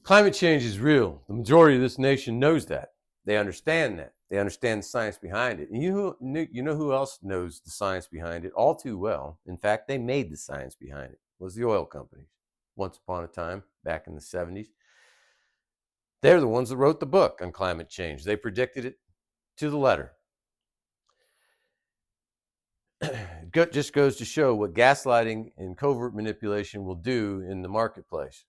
Climate change is real. The majority of this nation knows that. They understand that. They understand the science behind it. And you know who else knows the science behind it all too well? In fact, they made the science behind it. Was the oil companies. Once upon a time, back in the 70s. They're the ones that wrote the book on climate change. They predicted it to the letter. It just goes to show what gaslighting and covert manipulation will do in the marketplace.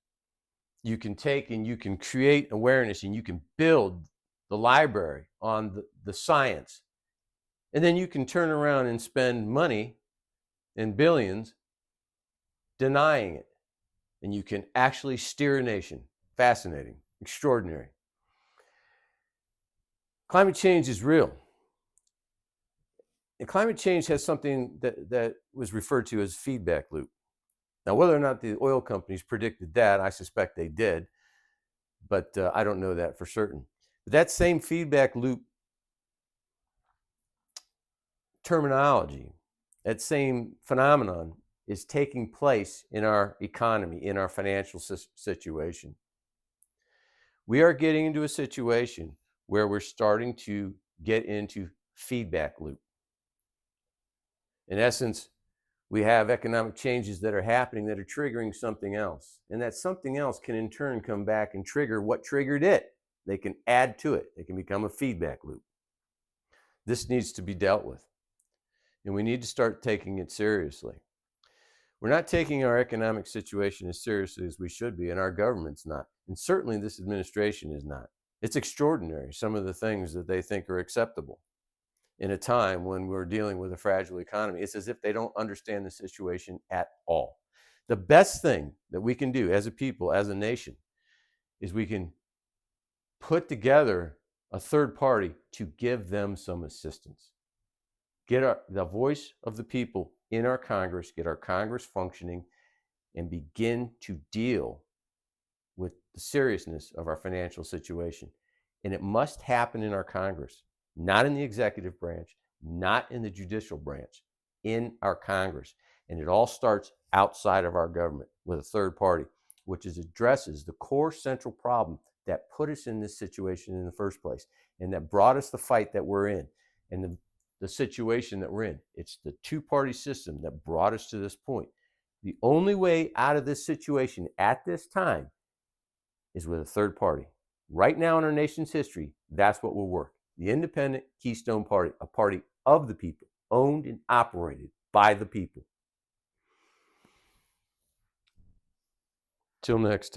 You can take and you can create awareness and you can build the library on the science. And then you can turn around and spend money in billions denying it. And you can actually steer a nation. Fascinating, extraordinary. Climate change is real. And climate change has something that was referred to as feedback loop. Now, whether or not the oil companies predicted that, I suspect they did, but I don't know that for certain. But that same feedback loop terminology, that same phenomenon is taking place in our economy, in our financial situation. We are getting into a situation where we're starting to get into feedback loop. In essence, we have economic changes that are happening that are triggering something else. And that something else can in turn come back and trigger what triggered it. They can add to it. They can become a feedback loop. This needs to be dealt with. And we need to start taking it seriously. We're not taking our economic situation as seriously as we should be, and our government's not. And certainly this administration is not. It's extraordinary, some of the things that they think are acceptable in a time when we're dealing with a fragile economy. It's as if they don't understand the situation at all. The best thing that we can do as a people, as a nation, is we can put together a third party to give them some assistance. Get the voice of the people in our Congress, get our Congress functioning, and begin to deal with the seriousness of our financial situation. And it must happen in our Congress. Not in the executive branch, not in the judicial branch, in our Congress. And it all starts outside of our government with a third party, which addresses the core central problem that put us in this situation in the first place and that brought us the fight that we're in and the situation that we're in. It's the two-party system that brought us to this point. The only way out of this situation at this time is with a third party. Right now in our nation's history, that's what will work. The Independent Keystone Party, a party of the people, owned and operated by the people. Till next time.